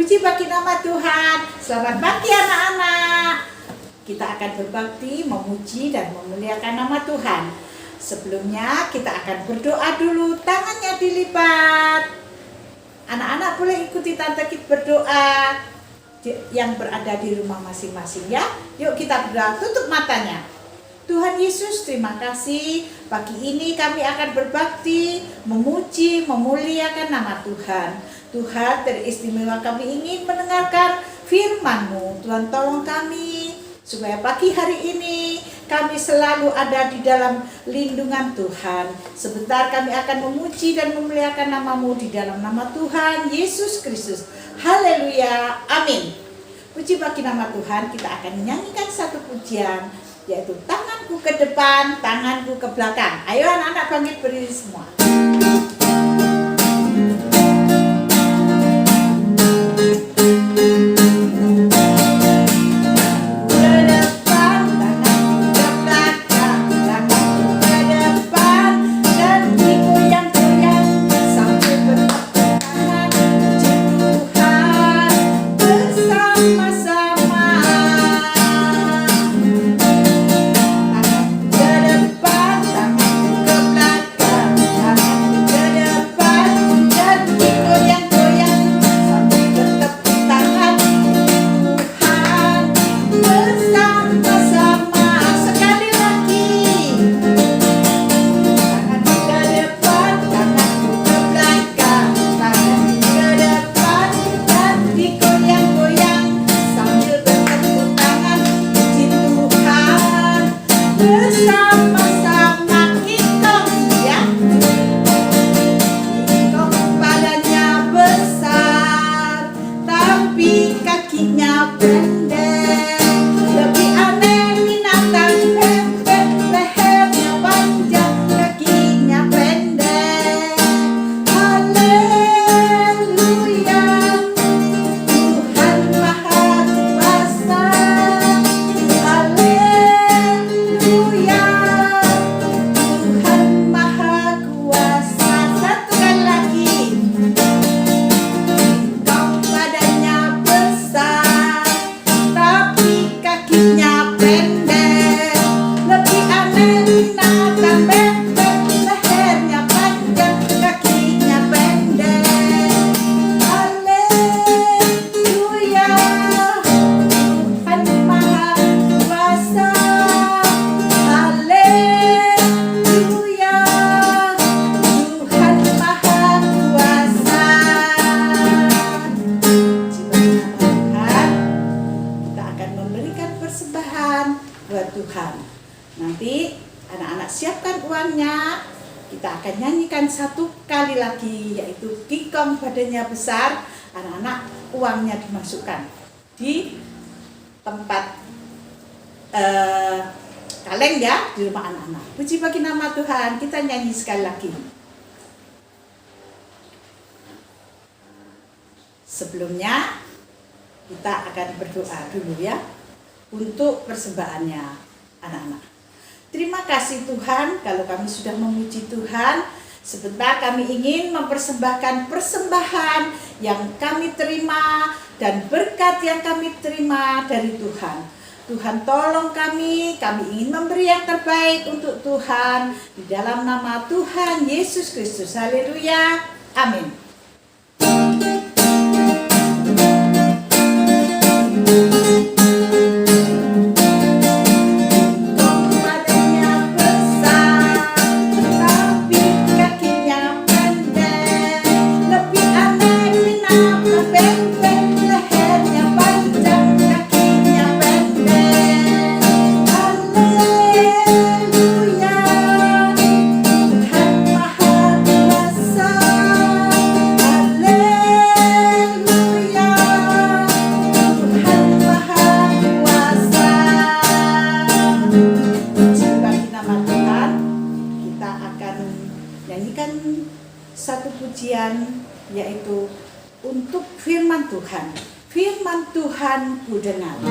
Puji bagi nama Tuhan. Selamat pagi anak-anak. Kita akan berbakti, memuji dan memuliakan nama Tuhan. Sebelumnya kita akan berdoa dulu, tangannya dilipat. Anak-anak boleh ikuti Tante Kit berdoa yang berada di rumah masing-masing ya. Yuk kita berdoa, tutup matanya. Tuhan Yesus, terima kasih. Pagi ini kami akan berbakti, memuji, memuliakan nama Tuhan. Tuhan, teristimewa kami ingin mendengarkan firman-Mu. Tuhan, tolong kami supaya pagi hari ini kami selalu ada di dalam lindungan Tuhan. Sebentar kami akan memuji dan memuliakan nama-Mu di dalam nama Tuhan Yesus Kristus. Haleluya, amin. Puji bagi nama Tuhan. Kita akan menyanyikan satu pujian, yaitu tanganku ke depan, tanganku ke belakang. Ayo anak-anak bangkit berdiri semua. Nanti anak-anak siapkan uangnya. Kita akan nyanyikan satu kali lagi, yaitu kikong badannya besar. Anak-anak uangnya dimasukkan di tempat kaleng ya, di rumah anak-anak. Puji bagi nama Tuhan. Kita nyanyi sekali lagi. Sebelumnya kita akan berdoa dulu ya untuk persembahannya anak-anak. Terima kasih Tuhan, kalau kami sudah memuji Tuhan, sebentar kami ingin mempersembahkan persembahan yang kami terima dan berkat yang kami terima dari Tuhan. Tuhan tolong kami ingin memberi yang terbaik untuk Tuhan di dalam nama Tuhan Yesus Kristus. Haleluya, amin. Satu pujian, yaitu untuk firman Tuhan. Firman Tuhan ku dengar.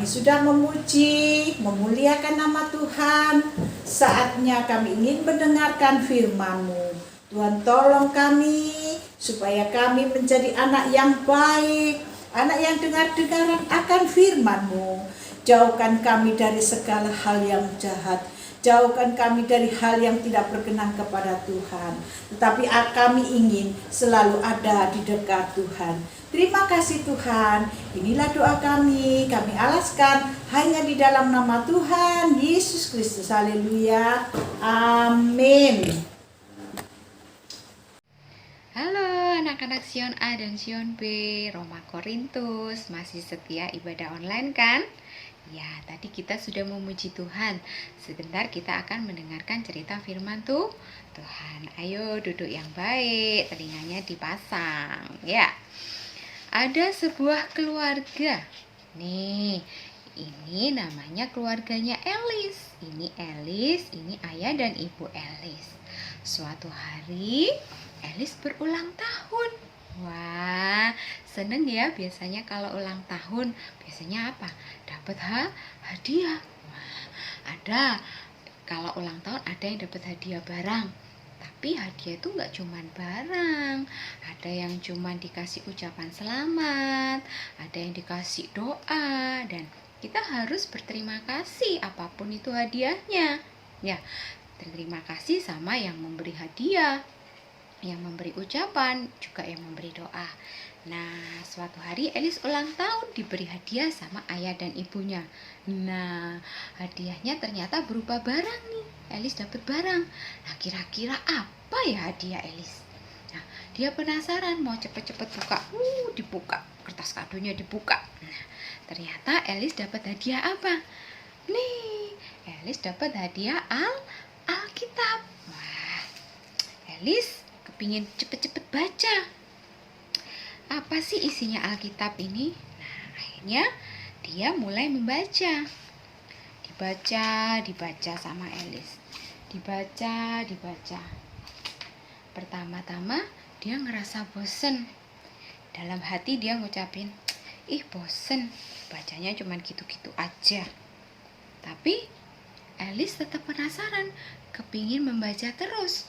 sudah memuji, memuliakan nama Tuhan, saatnya kami ingin mendengarkan firman-Mu. Tuhan, tolong kami supaya kami menjadi anak yang baik, anak yang dengar-dengaran akan firman-Mu. Jauhkan kami dari segala hal yang jahat, jauhkan kami dari hal yang tidak berkenan kepada Tuhan. Tetapi kami ingin selalu ada di dekat Tuhan. Terima kasih Tuhan. Inilah doa kami alaskan hanya di dalam nama Tuhan Yesus Kristus. Haleluya. Amin. Halo anak-anak Sion A dan Sion B, Roma Korintus, masih setia ibadah online kan? Ya, tadi kita sudah memuji Tuhan. Sebentar kita akan mendengarkan cerita firman Tuhan. Ayo duduk yang baik, telinganya dipasang. Ya, ada sebuah keluarga. Nih, ini namanya keluarganya Elis. Ini Elis, ini ayah dan ibu Elis. Suatu hari Elis berulang tahun. Wah, seneng ya biasanya kalau ulang tahun. Biasanya apa? Dapat hadiah. Wah, ada. Kalau ulang tahun ada yang dapat hadiah barang. Tapi hadiah itu nggak cuman barang. Ada yang cuman dikasih ucapan selamat, ada yang dikasih doa, dan kita harus berterima kasih apapun itu hadiahnya. Ya, terima kasih sama yang memberi hadiah, yang memberi ucapan, juga yang memberi doa. Nah, suatu hari Elis ulang tahun diberi hadiah sama ayah dan ibunya. Nah, hadiahnya ternyata berupa barang nih. Elis dapat barang. Nah, kira-kira apa ya hadiah Elis? Nah, dia penasaran, mau cepet-cepet buka. Dibuka, kertas kadonya dibuka. Nah, ternyata Elis dapat hadiah apa? Nih, Elis dapat hadiah Alkitab. Wah, Elis kepingin cepet-cepet baca. Apa sih isinya Alkitab ini? Nah, akhirnya dia mulai membaca. Dibaca sama Elis. Dibaca. Pertama-tama dia ngerasa bosen. Dalam hati dia ngucapin, bosen, bacanya cuman gitu-gitu aja. Tapi Elis tetap penasaran, kepingin membaca terus.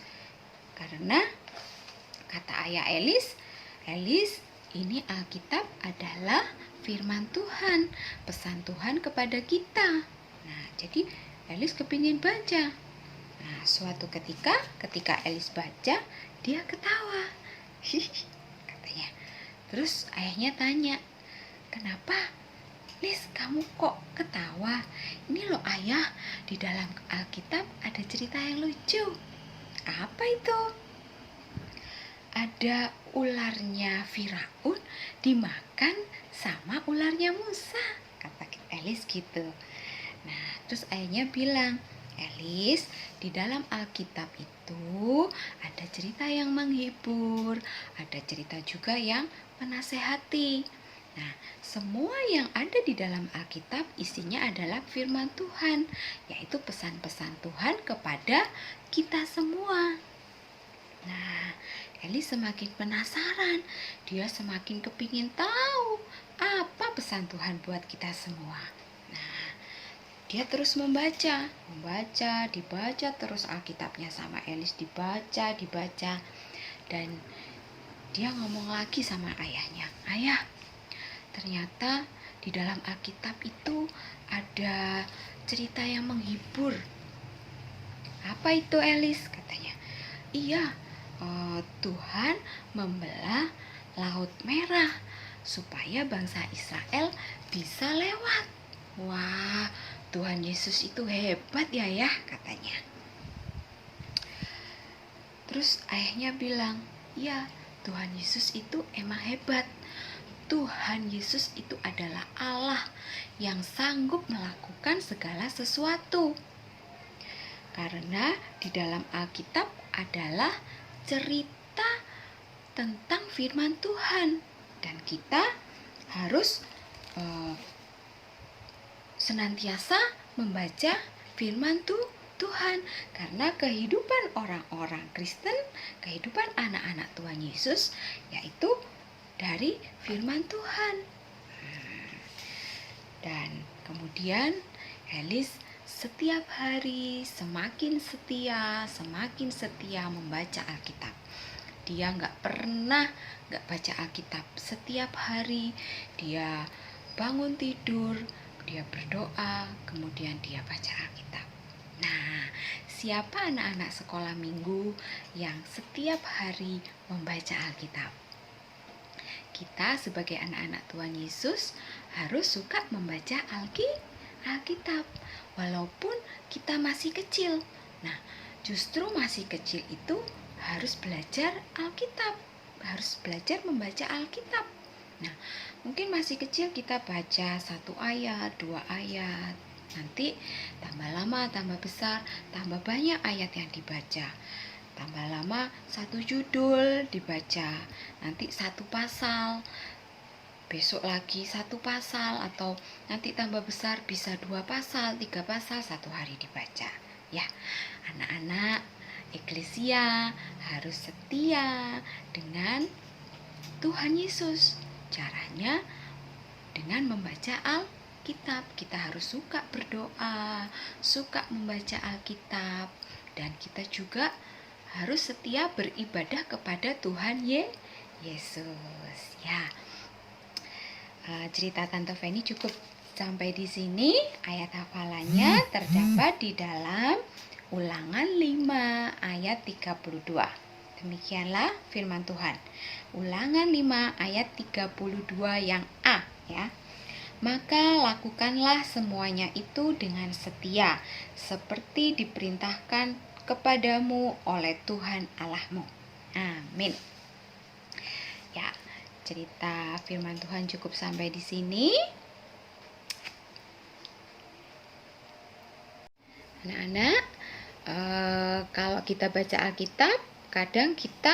Karena kata ayah Elis, ini Alkitab adalah firman Tuhan, pesan Tuhan kepada kita. Nah, jadi Elis kepingin baca. Nah, suatu ketika Elis baca, dia ketawa. Katanya. Terus ayahnya tanya, kenapa? Lis, kamu kok ketawa? Ini loh ayah, di dalam Alkitab ada cerita yang lucu. Apa itu? Ada ularnya Firaun dimakan sama ularnya Musa, kata Elis gitu. Nah, terus ayahnya bilang, Elis, di dalam Alkitab itu ada cerita yang menghibur, ada cerita juga yang menasehati. Nah, semua yang ada di dalam Alkitab isinya adalah firman Tuhan, yaitu pesan-pesan Tuhan kepada kita semua. Nah, Elis semakin penasaran, dia semakin kepingin tahu apa pesan Tuhan buat kita semua. Nah, dia terus dibaca terus Alkitabnya sama Elis, dibaca, dan dia ngomong lagi sama ayahnya, ayah, ternyata di dalam Alkitab itu ada cerita yang menghibur. Apa itu Elis? Katanya, iya, Tuhan membelah Laut Merah supaya bangsa Israel bisa lewat. Wah, Tuhan Yesus itu hebat ya, katanya. Terus ayahnya bilang, ya, Tuhan Yesus itu emang hebat. Tuhan Yesus itu adalah Allah yang sanggup melakukan segala sesuatu. Karena di dalam Alkitab adalah cerita tentang firman Tuhan, dan kita harus senantiasa membaca firman Tuhan, karena kehidupan orang-orang Kristen, kehidupan anak-anak Tuhan Yesus, yaitu dari firman Tuhan. Dan kemudian Helis setiap hari semakin setia membaca Alkitab. Dia nggak pernah nggak baca Alkitab. Setiap hari dia bangun tidur, dia berdoa, kemudian dia baca Alkitab. Nah, siapa anak-anak sekolah minggu yang setiap hari membaca Alkitab? Kita sebagai anak-anak Tuhan Yesus harus suka membaca Alkitab, walaupun kita masih kecil. Nah, justru masih kecil itu harus belajar Alkitab, harus belajar membaca Alkitab. Nah, mungkin masih kecil kita baca 1 ayat, 2 ayat. Nanti tambah lama, tambah besar, tambah banyak ayat yang dibaca. Tambah lama 1 judul dibaca, nanti 1 pasal, besok lagi 1 pasal, atau nanti tambah besar bisa 2 pasal, 3 pasal 1 hari dibaca. Ya, anak-anak Eklesia harus setia dengan Tuhan Yesus. Caranya dengan membaca Alkitab. Kita harus suka berdoa, suka membaca Alkitab, dan kita juga harus setia beribadah kepada Tuhan Yesus. Ya, cerita Tante Feni cukup sampai di sini. Ayat hafalannya terdapat di dalam Ulangan 5 ayat 32. Demikianlah firman Tuhan. Ulangan 5 ayat 32 yang A, ya. Maka lakukanlah semuanya itu dengan setia, seperti diperintahkan kepadamu oleh Tuhan Allahmu. Amin. Ya, cerita firman Tuhan cukup sampai di sini. Anak-anak, kalau kita baca Alkitab, kadang kita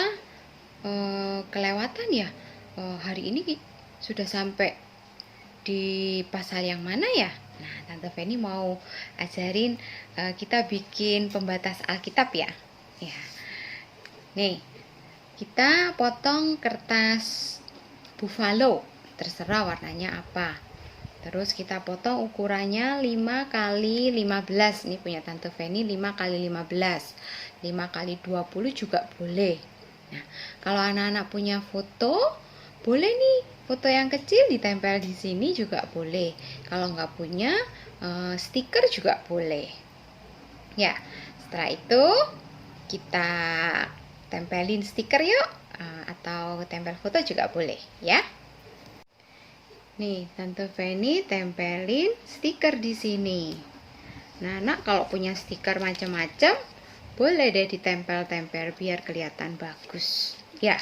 kelewatan ya. Hari ini sudah sampai di pasal yang mana ya? Nah, Tante Feni mau ajarin kita bikin pembatas Alkitab ya. Ya. Nih, kita potong kertas buffalo, terserah warnanya apa. Terus kita potong ukurannya 5 x 15. Ini punya Tante Feni 5 x 15. 5 x 20 juga boleh. Nah, kalau anak-anak punya foto, boleh nih, foto yang kecil ditempel di sini juga boleh. Kalau nggak punya, stiker juga boleh. Ya, setelah itu kita tempelin stiker yuk, atau tempel foto juga boleh ya. Nih, Tante Feni tempelin stiker di sini. Nah, anak kalau punya stiker macam-macam, boleh deh ditempel-tempel biar kelihatan bagus. Ya,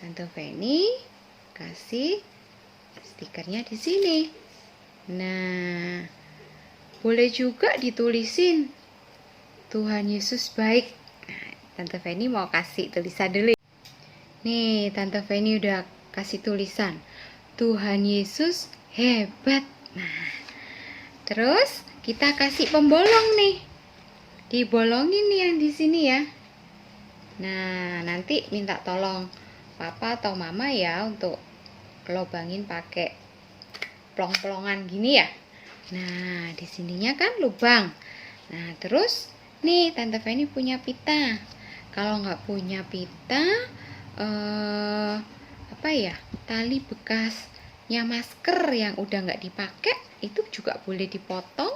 Tante Feni kasih stikernya di sini. Nah, boleh juga ditulisin Tuhan Yesus baik. Nah, Tante Feni mau kasih tulisan dulu. Nih, Tante Feni udah kasih tulisan Tuhan Yesus hebat. Nah, terus kita kasih pembolong nih. Dibolongin nih yang di sini ya. Nah, nanti minta tolong papa atau mama ya untuk lobangin pakai plong-plongan gini ya. Nah, di sininya kan lubang. Nah, terus nih Tante Feni punya pita. Kalau nggak punya pita, tali bekasnya masker yang udah nggak dipakai itu juga boleh dipotong.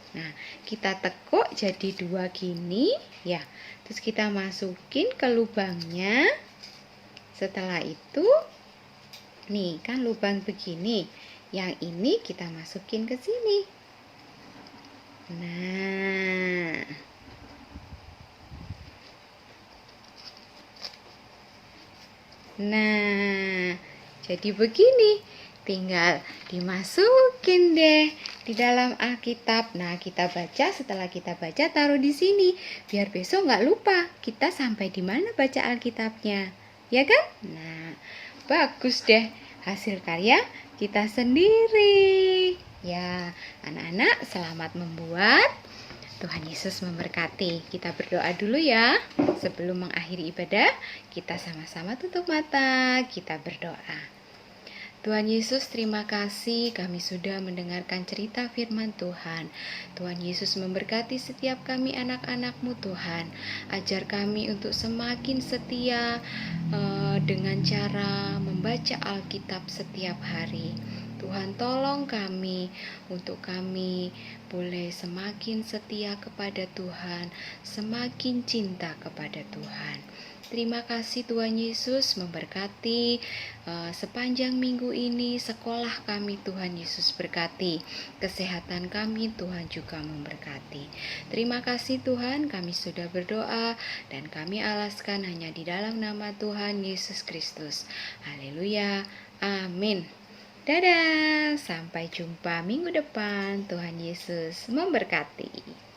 Nah, kita tekuk jadi 2 gini ya. Terus kita masukin ke lubangnya. Setelah itu nih kan lubang begini. Yang ini kita masukin ke sini. Nah, jadi begini, tinggal dimasukin deh di dalam Alkitab. Nah, kita baca, setelah kita baca taruh di sini, biar besok nggak lupa kita sampai di mana baca Alkitabnya, ya kan? Nah, bagus deh hasil karya kita sendiri. Ya, anak-anak selamat membuat. Tuhan Yesus memberkati. Kita berdoa dulu ya. Sebelum mengakhiri ibadah, kita sama-sama tutup mata, kita berdoa. Tuhan Yesus, terima kasih kami sudah mendengarkan cerita firman Tuhan. Tuhan Yesus memberkati setiap kami anak-anak-Mu Tuhan. Ajar kami untuk semakin setia dengan cara membaca Alkitab setiap hari. Tuhan, tolong kami untuk kami boleh semakin setia kepada Tuhan, semakin cinta kepada Tuhan. Terima kasih Tuhan Yesus memberkati sepanjang minggu ini sekolah kami. Tuhan Yesus berkati kesehatan kami, Tuhan juga memberkati. Terima kasih Tuhan, kami sudah berdoa dan kami alaskan hanya di dalam nama Tuhan Yesus Kristus. Haleluya, amin. Dadah, sampai jumpa minggu depan. Tuhan Yesus memberkati.